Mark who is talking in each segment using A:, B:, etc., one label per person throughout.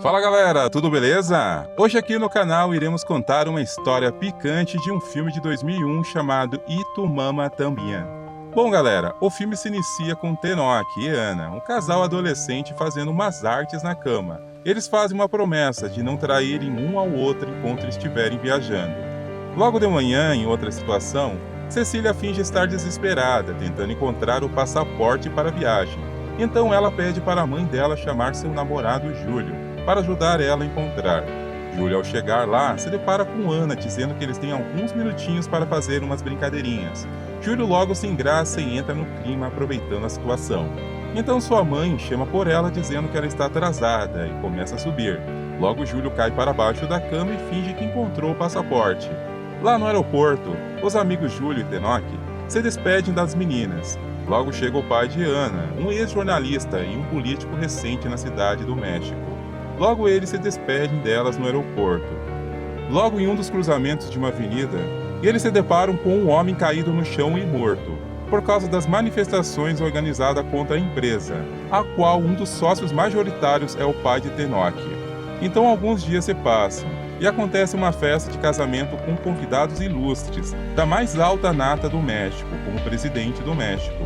A: Fala galera, tudo beleza? Hoje aqui no canal iremos contar uma história picante de um filme de 2001 chamado E Tu Mama Tambien. Bom galera, o filme se inicia com Tenoch e Ana, um casal adolescente fazendo umas artes na cama. Eles fazem uma promessa de não traírem um ao outro enquanto estiverem viajando. Logo de manhã, em outra situação, Cecília finge estar desesperada, tentando encontrar o passaporte para a viagem. Então ela pede para a mãe dela chamar seu namorado Júlio, para ajudar ela a encontrar. Júlio, ao chegar lá, se depara com Ana, dizendo que eles têm alguns minutinhos para fazer umas brincadeirinhas. Júlio logo se engraça e entra no clima, aproveitando a situação. Então sua mãe chama por ela, dizendo que ela está atrasada, e começa a subir. Logo Júlio cai para baixo da cama e finge que encontrou o passaporte. Lá no aeroporto, os amigos Júlio e Tenoch se despedem das meninas. Logo chega o pai de Ana, um ex-jornalista e um político recente na cidade do México. Logo eles se despedem delas no aeroporto. Logo em um dos cruzamentos de uma avenida, eles se deparam com um homem caído no chão e morto, por causa das manifestações organizadas contra a empresa, a qual um dos sócios majoritários é o pai de Tenoch. Então alguns dias se passam, e acontece uma festa de casamento com convidados ilustres, da mais alta nata do México, como presidente do México.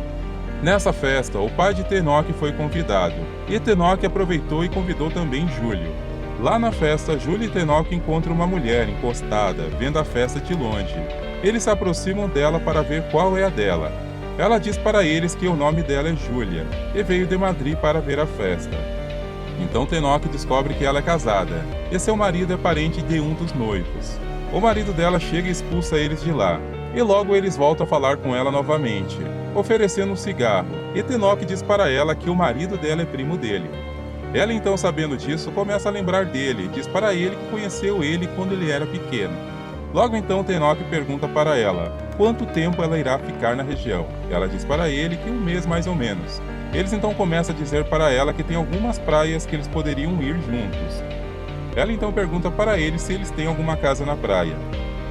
A: Nessa festa, o pai de Tenoch foi convidado, e Tenoch aproveitou e convidou também Júlio. Lá na festa, Júlio e Tenoch encontram uma mulher encostada, vendo a festa de longe. Eles se aproximam dela para ver qual é a dela. Ela diz para eles que o nome dela é Júlia, e veio de Madrid para ver a festa. Então Tenoch descobre que ela é casada, e seu marido é parente de um dos noivos. O marido dela chega e expulsa eles de lá, e logo eles voltam a falar com ela novamente, oferecendo um cigarro, e Tenoch diz para ela que o marido dela é primo dele. Ela então, sabendo disso, começa a lembrar dele e diz para ele que conheceu ele quando ele era pequeno. Logo então Tenoch pergunta para ela quanto tempo ela irá ficar na região. Ela diz para ele que um mês mais ou menos. Eles então começam a dizer para ela que tem algumas praias que eles poderiam ir juntos. Ela então pergunta para eles se eles têm alguma casa na praia.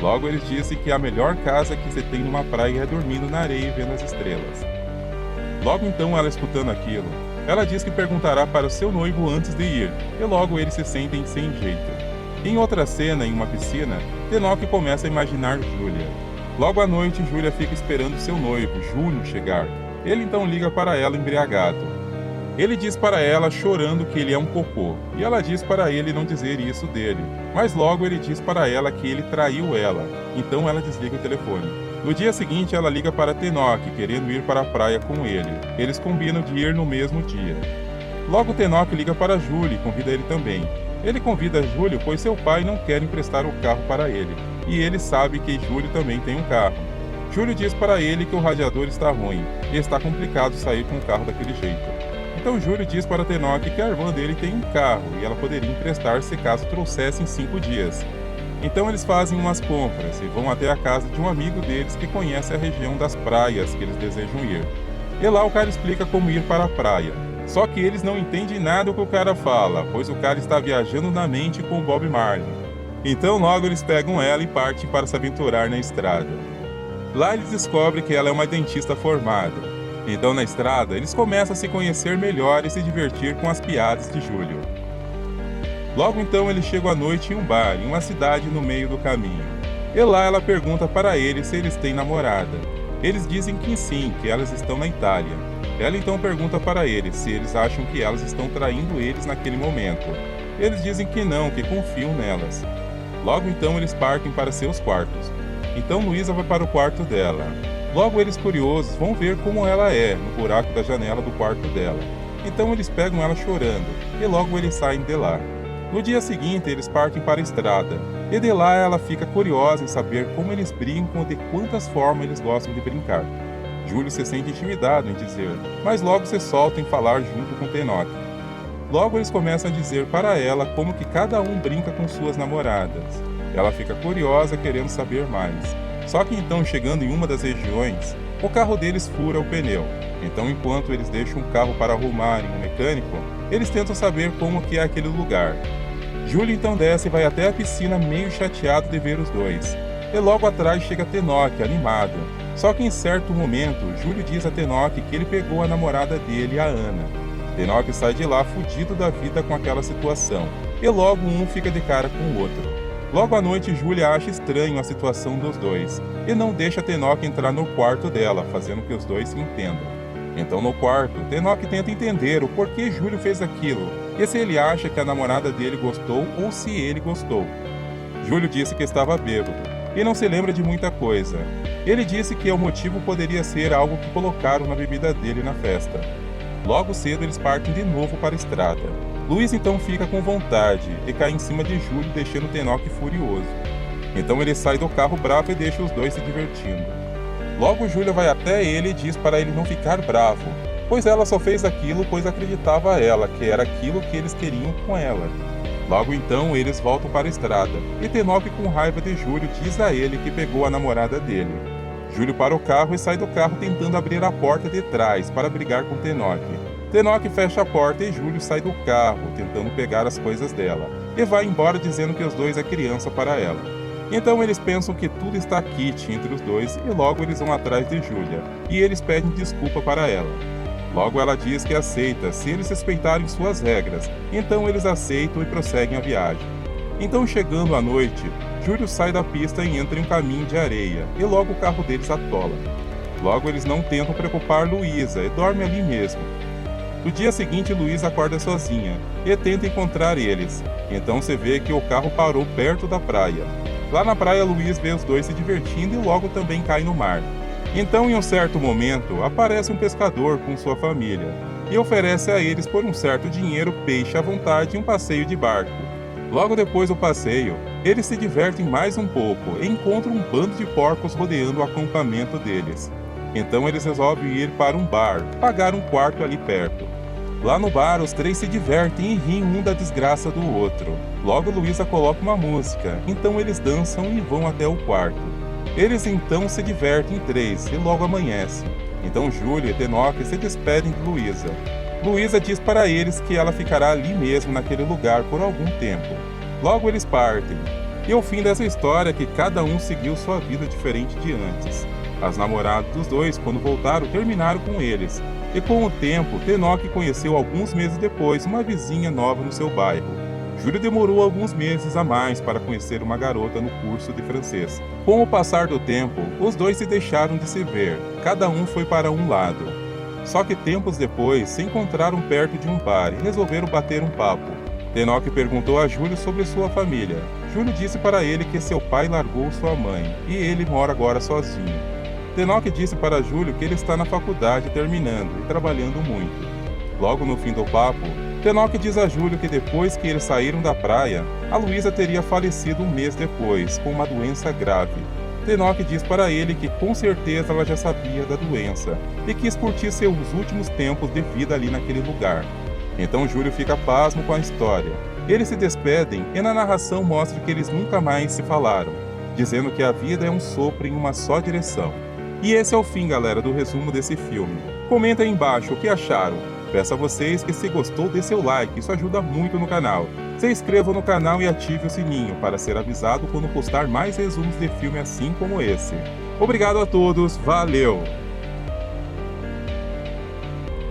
A: Logo eles dizem que a melhor casa que se tem numa praia é dormindo na areia e vendo as estrelas. Logo então ela, escutando aquilo, ela diz que perguntará para o seu noivo antes de ir, e logo eles se sentem sem jeito. Em outra cena, em uma piscina, Tenoch começa a imaginar Júlia. Logo à noite, Júlia fica esperando seu noivo, Júlio, chegar. Ele então liga para ela embriagado. Ele diz para ela, chorando, que ele é um cocô, e ela diz para ele não dizer isso dele, mas logo ele diz para ela que ele traiu ela, então ela desliga o telefone. No dia seguinte ela liga para Tenoch, querendo ir para a praia com ele. Eles combinam de ir no mesmo dia. Logo Tenoch liga para Júlio e convida ele também. Ele convida Júlio pois seu pai não quer emprestar o carro para ele, e ele sabe que Júlio também tem um carro. Júlio diz para ele que o radiador está ruim, e está complicado sair com o carro daquele jeito. Então Júlio diz para Tenoch que a irmã dele tem um carro, e ela poderia emprestar se caso trouxesse em 5 dias. Então eles fazem umas compras, e vão até a casa de um amigo deles que conhece a região das praias que eles desejam ir. E lá o cara explica como ir para a praia. Só que eles não entendem nada do que o cara fala, pois o cara está viajando na mente com o Bob Marley. Então logo eles pegam ela e partem para se aventurar na estrada. Lá eles descobrem que ela é uma dentista formada. Então na estrada eles começam a se conhecer melhor e se divertir com as piadas de Júlio. Logo então eles chegam à noite em um bar, em uma cidade no meio do caminho. E lá ela pergunta para eles se eles têm namorada. Eles dizem que sim, que elas estão na Itália. Ela então pergunta para eles se eles acham que elas estão traindo eles naquele momento. Eles dizem que não, que confiam nelas. Logo então eles partem para seus quartos. Então Luísa vai para o quarto dela. Logo eles, curiosos, vão ver como ela é no buraco da janela do quarto dela. Então eles pegam ela chorando, e logo eles saem de lá. No dia seguinte eles partem para a estrada, e de lá ela fica curiosa em saber como eles brincam e de quantas formas eles gostam de brincar. Júlio se sente intimidado em dizer, mas logo se solta em falar junto com Tenoch. Logo eles começam a dizer para ela como que cada um brinca com suas namoradas. Ela fica curiosa, querendo saber mais. Só que então, chegando em uma das regiões, o carro deles fura o pneu. Então, enquanto eles deixam o carro para arrumar em um mecânico, eles tentam saber como que é aquele lugar. Júlio então desce e vai até a piscina meio chateado de ver os dois. E logo atrás chega Tenoch, animado. Só que em certo momento, Júlio diz a Tenoch que ele pegou a namorada dele, a Ana. Tenoch sai de lá fudido da vida com aquela situação, e logo um fica de cara com o outro. Logo à noite, Julia acha estranho a situação dos dois, e não deixa Tenoch entrar no quarto dela, fazendo que os dois se entendam. Então no quarto, Tenoch tenta entender o porquê Júlio fez aquilo, e se ele acha que a namorada dele gostou ou se ele gostou. Júlio disse que estava bêbado, e não se lembra de muita coisa. Ele disse que o motivo poderia ser algo que colocaram na bebida dele na festa. Logo cedo eles partem de novo para a estrada. Luiz então fica com vontade e cai em cima de Júlio, deixando Tenoch furioso. Então ele sai do carro bravo e deixa os dois se divertindo. Logo Júlia vai até ele e diz para ele não ficar bravo, pois ela só fez aquilo pois acreditava a ela que era aquilo que eles queriam com ela. Logo então eles voltam para a estrada, e Tenoch com raiva de Júlio diz a ele que pegou a namorada dele. Júlio para o carro e sai do carro tentando abrir a porta de trás para brigar com Tenoch. Tenoch fecha a porta e Júlio sai do carro tentando pegar as coisas dela, e vai embora dizendo que os dois é criança para ela. Então eles pensam que tudo está quente entre os dois e logo eles vão atrás de Julia, e eles pedem desculpa para ela. Logo ela diz que aceita se eles respeitarem suas regras, então eles aceitam e prosseguem a viagem. Então chegando à noite, Júlio sai da pista e entra em um caminho de areia, e logo o carro deles atola. Logo eles não tentam preocupar Luísa e dorme ali mesmo. No dia seguinte Luísa acorda sozinha, e tenta encontrar eles, então se vê que o carro parou perto da praia. Lá na praia, Luiz vê os dois se divertindo e logo também cai no mar. Então, em um certo momento, aparece um pescador com sua família e oferece a eles por um certo dinheiro peixe à vontade e um passeio de barco. Logo depois do passeio, eles se divertem mais um pouco e encontram um bando de porcos rodeando o acampamento deles. Então eles resolvem ir para um bar, pagar um quarto ali perto. Lá no bar, os três se divertem e riem um da desgraça do outro. Logo, Luísa coloca uma música, então eles dançam e vão até o quarto. Eles então se divertem em três e logo amanhece. Então Júlia e Tenoch se despedem de Luísa. Luísa diz para eles que ela ficará ali mesmo naquele lugar por algum tempo. Logo eles partem. E o fim dessa história é que cada um seguiu sua vida diferente de antes. As namoradas dos dois, quando voltaram, terminaram com eles. E com o tempo, Tenoch conheceu alguns meses depois uma vizinha nova no seu bairro. Júlio demorou alguns meses a mais para conhecer uma garota no curso de francês. Com o passar do tempo, os dois se deixaram de se ver, cada um foi para um lado. Só que tempos depois, se encontraram perto de um bar e resolveram bater um papo. Tenoch perguntou a Júlio sobre sua família. Júlio disse para ele que seu pai largou sua mãe, e ele mora agora sozinho. Tenoch disse para Júlio que ele está na faculdade terminando e trabalhando muito. Logo no fim do papo, Tenoch diz a Júlio que depois que eles saíram da praia, a Luísa teria falecido um mês depois, com uma doença grave. Tenoch diz para ele que com certeza ela já sabia da doença e quis curtir seus últimos tempos de vida ali naquele lugar. Então Júlio fica pasmo com a história. Eles se despedem e na narração mostra que eles nunca mais se falaram, dizendo que a vida é um sopro em uma só direção. E esse é o fim, galera, do resumo desse filme. Comenta aí embaixo o que acharam. Peço a vocês que se gostou dê seu like, isso ajuda muito no canal. Se inscreva no canal e ative o sininho para ser avisado quando postar mais resumos de filme assim como esse. Obrigado a todos, valeu!